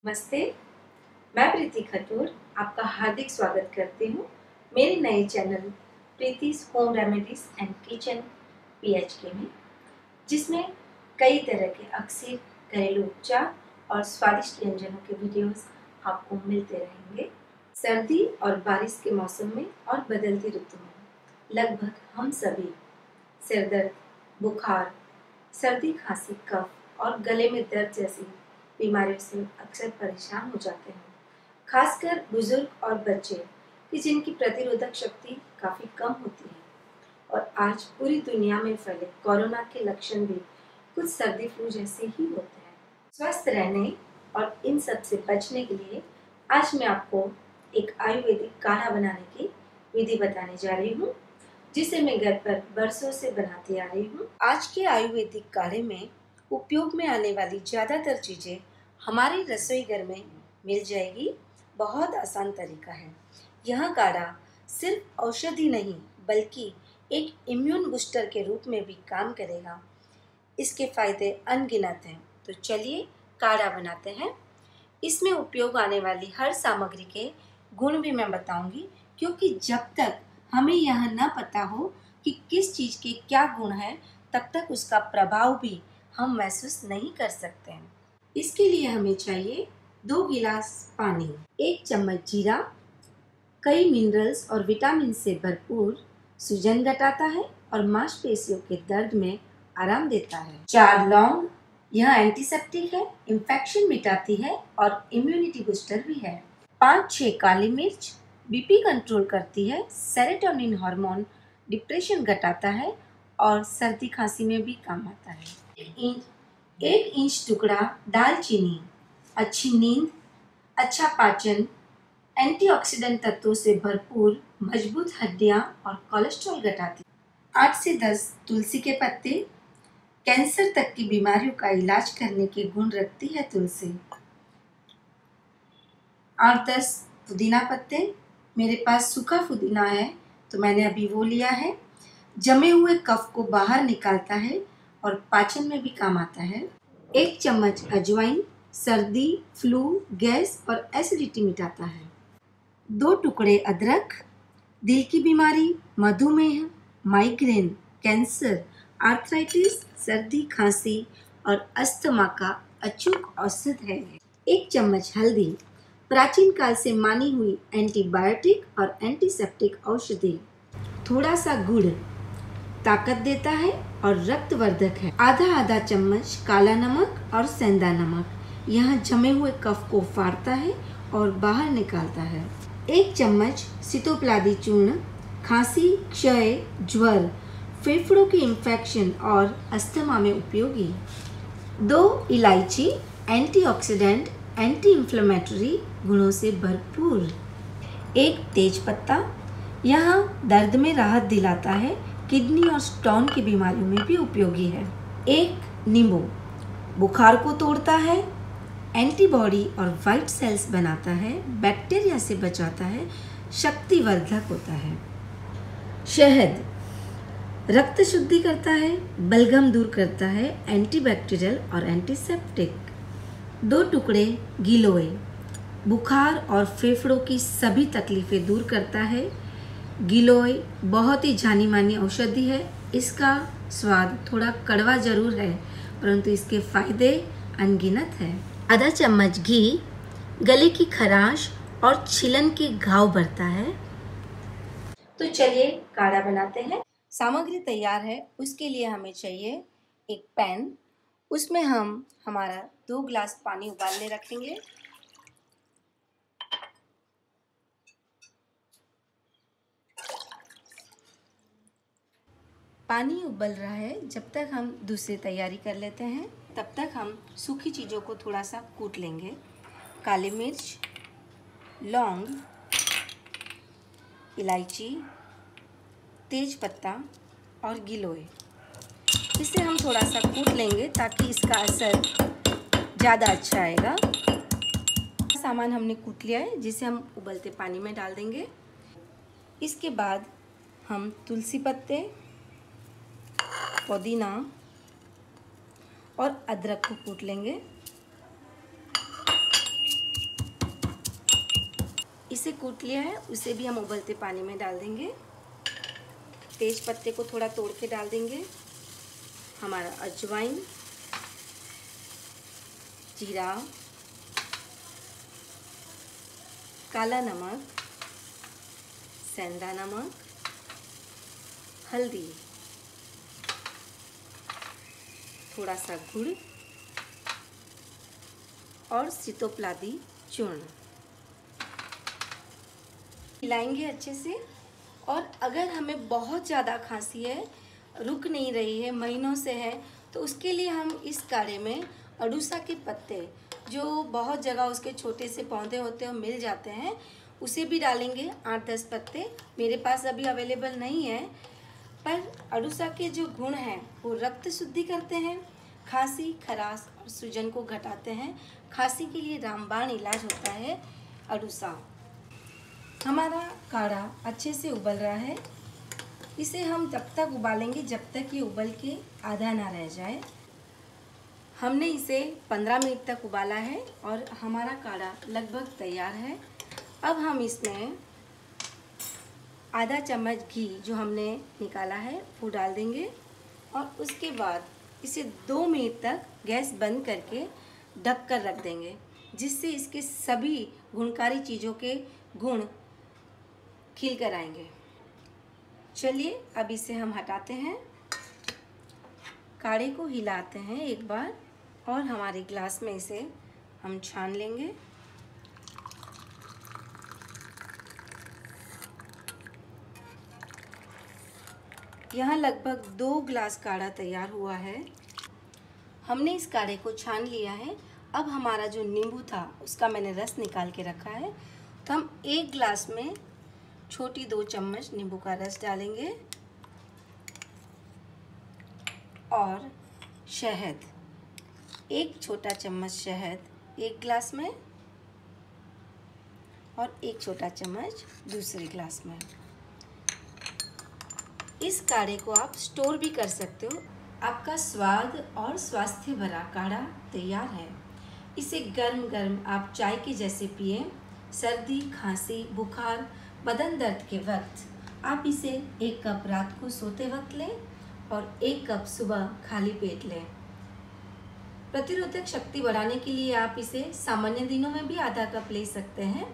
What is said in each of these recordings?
नमस्ते, मैं प्रीति खटूर आपका हार्दिक स्वागत करती हूँ मेरे नए channel Preeti's home remedies and kitchen PHK में, जिसमें कई तरह के अक्सर घरेलू उपचार और स्वादिष्ट व्यंजनों के वीडियोस आपको मिलते रहेंगे। सर्दी और बारिश के मौसम में और बदलती ऋतु में लगभग हम सभी सिर दर्द, बुखार, सर्दी, खांसी, कफ और गले में दर्द जैसी बीमारियों से अक्सर परेशान हो जाते हैं, खासकर बुजुर्ग और बच्चे कि जिनकी प्रतिरोधक शक्ति काफी कम होती है। और आज पूरी दुनिया में फैले कोरोना के लक्षण भी कुछ सर्दी फ्लू जैसे ही होते हैं। स्वस्थ रहने और इन सब से बचने के लिए आज मैं आपको एक आयुर्वेदिक काढ़ा बनाने की विधि बताने जा रही हूँ, जिसे मैं घर पर बरसों से बनाती आ रही हूँ। आज के आयुर्वेदिक काढ़े में उपयोग में आने वाली ज्यादातर चीजें हमारे रसोई घर में मिल जाएगी। बहुत आसान तरीका है। यह काढ़ा सिर्फ औषधि नहीं बल्कि एक इम्यून बूस्टर के रूप में भी काम करेगा। इसके फायदे अनगिनत हैं। तो चलिए काढ़ा बनाते हैं। इसमें उपयोग आने वाली हर सामग्री के गुण भी मैं बताऊंगी, क्योंकि जब तक हमें यह न पता हो कि किस चीज़ के क्या गुण हैं, तब तक उसका प्रभाव भी हम महसूस नहीं कर सकते हैं। इसके लिए हमें चाहिए 2 गिलास पानी, 1 चम्मच जीरा, कई मिनरल्स और विटामिन से भरपूर, सूजन घटाता है और मांसपेशियों के दर्द में आराम देता है। 4 लौंग, यह एंटीसेप्टिक है, इन्फेक्शन मिटाती है और इम्यूनिटी बूस्टर भी है। 5-6 काली मिर्च, बीपी कंट्रोल करती है, सेरोटोनिन हार्मोन डिप्रेशन घटाता है और सर्दी खांसी में भी काम आता है। 1 इंच टुकड़ा दालचीनी, अच्छी नींद, अच्छा पाचन, एंटीऑक्सीडेंट तत्वों से भरपूर, मजबूत हड्डियां और कोलेस्ट्रॉल घटाती। 8 से 10 तुलसी के पत्ते, कैंसर तक की बीमारियों का इलाज करने के गुण रखती है तुलसी। 8-10 पुदीना पत्ते, मेरे पास सूखा पुदीना है तो मैंने अभी वो लिया है। जमे हुए कफ को बाहर निकालता है और पाचन में भी काम आता है। 1 चम्मच अजवाइन, सर्दी, फ्लू, गैस और एसिडिटी मिटाता है। 2 टुकड़े अदरक, दिल की बीमारी, मधुमेह, माइग्रेन, कैंसर, आर्थराइटिस, सर्दी, खांसी और अस्थमा का अचूक औषध है। 1 चम्मच हल्दी, प्राचीन काल से मानी हुई एंटीबायोटिक और एंटीसेप्टिक औषधि। थोड़ा सा गुड़, ताकत देता है और रक्तवर्धक है। आधा चम्मच काला नमक और सेंधा नमक, यह जमे हुए कफ को फाड़ता है और बाहर निकालता है। 1 चम्मच सितोप्लादी चूर्ण, खांसी, क्षय, ज्वर, फेफड़ों के इंफेक्शन और अस्थमा में उपयोगी। 2 इलायची, एंटीऑक्सीडेंट, एंटी इंफ्लेमेटरी गुणों से भरपूर। 1 तेजपत्ता, यह दर्द में राहत दिलाता है, किडनी और स्टोन की बीमारियों में भी उपयोगी है। 1 नींबू, बुखार को तोड़ता है, एंटीबॉडी और वाइट सेल्स बनाता है, बैक्टीरिया से बचाता है, शक्तिवर्धक होता है। शहद, रक्त शुद्धि करता है, बलगम दूर करता है, एंटीबैक्टीरियल और एंटीसेप्टिक। 2 टुकड़े गिलोय, बुखार और फेफड़ों की सभी तकलीफें दूर करता है। गिलोय बहुत ही जानी मानी औषधि है। इसका स्वाद थोड़ा कड़वा जरूर है, परंतु इसके फायदे अनगिनत है। आधा चम्मच घी, गले की खराश और छिलन के घाव भरता है। तो चलिए काढ़ा बनाते हैं। सामग्री तैयार है। उसके लिए हमें चाहिए एक पैन, उसमें हम हमारा 2 गिलास पानी उबालने रखेंगे। पानी उबल रहा है, जब तक हम दूसरी तैयारी कर लेते हैं, तब तक हम सूखी चीज़ों को थोड़ा सा कूट लेंगे। काली मिर्च, लौंग, इलायची, तेज पत्ता और गिलोय, इसे हम थोड़ा सा कूट लेंगे ताकि इसका असर ज़्यादा अच्छा आएगा। सामान हमने कूट लिया है, जिसे हम उबलते पानी में डाल देंगे। इसके बाद हम तुलसी पत्ते, पुदीना और अदरक को कूट लेंगे। इसे कूट लिया है उसे भी हम उबलते पानी में डाल देंगे। तेज पत्ते को थोड़ा तोड़ के डाल देंगे। हमारा अजवाइन, जीरा, काला नमक, सेंधा नमक, हल्दी, थोड़ा सा गुड़ और सीतोपलादी चूर्ण मिलाएंगे अच्छे से। और अगर हमें बहुत ज़्यादा खांसी है, रुक नहीं रही है, महीनों से है, तो उसके लिए हम इस काढ़े में अड़ूसा के पत्ते, जो बहुत जगह उसके छोटे से पौधे होते हैं मिल जाते हैं, उसे भी डालेंगे। 8-10 पत्ते मेरे पास अभी अवेलेबल नहीं है, पर अड़ूसा के जो गुण हैं वो रक्त शुद्धि करते हैं, खांसी, खराश और सूजन को घटाते हैं। खांसी के लिए रामबाण इलाज होता है अड़ूसा। हमारा काढ़ा अच्छे से उबल रहा है। इसे हम तब तक उबालेंगे जब तक ये उबल के आधा ना रह जाए। हमने इसे 15 मिनट तक उबाला है और हमारा काढ़ा लगभग तैयार है। अब हम इसमें आधा चम्मच घी जो हमने निकाला है वो डाल देंगे और उसके बाद इसे 2 मिनट तक गैस बंद करके ढक कर रख देंगे, जिससे इसके सभी गुणकारी चीज़ों के गुण खिल कर आएंगे। चलिए अब इसे हम हटाते हैं, काढ़े को हिलाते हैं एक बार और हमारे ग्लास में इसे हम छान लेंगे। यहाँ लगभग 2 ग्लास काढ़ा तैयार हुआ है। हमने इस काढ़े को छान लिया है। अब हमारा जो नींबू था उसका मैंने रस निकाल के रखा है, तो हम 1 ग्लास में छोटी 2 चम्मच नींबू का रस डालेंगे और शहद, 1 छोटा चम्मच शहद 1 ग्लास में और 1 छोटा चम्मच दूसरे ग्लास में। इस काढ़े को आप स्टोर भी कर सकते हो। आपका स्वाद और स्वास्थ्य भरा काढ़ा तैयार है। इसे गर्म गर्म आप चाय के जैसे पिएं। सर्दी, खांसी, बुखार, बदन दर्द के वक्त आप इसे 1 कप रात को सोते वक्त लें और 1 कप सुबह खाली पेट लें। प्रतिरोधक शक्ति बढ़ाने के लिए आप इसे सामान्य दिनों में भी आधा कप ले सकते हैं।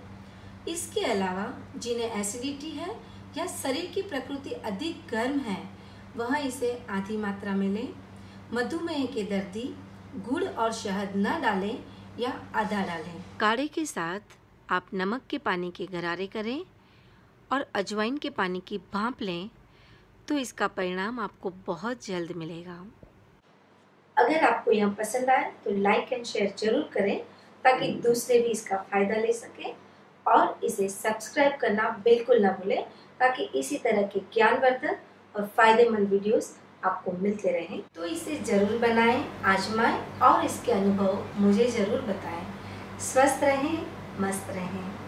इसके अलावा जिन्हें एसिडिटी है या शरीर की प्रकृति अधिक गर्म है, वह इसे आधी मात्रा में लें। मधुमेह के दर्दी गुड़ और शहद न डालें या आधा डालें। काढ़े के साथ आप नमक के पानी के गरारे करें और अजवाइन के पानी की भाप लें, तो इसका परिणाम आपको बहुत जल्द मिलेगा। अगर आपको यह पसंद आए तो लाइक एंड शेयर जरूर करें, ताकि दूसरे भी इसका फायदा ले सकें, और इसे सब्सक्राइब करना बिल्कुल ना भूलें, ताकि इसी तरह के ज्ञानवर्धक और फायदेमंद वीडियोस आपको मिलते रहें। तो इसे जरूर बनाएं, आजमाएं और इसके अनुभव मुझे जरूर बताएं। स्वस्थ रहें, मस्त रहें।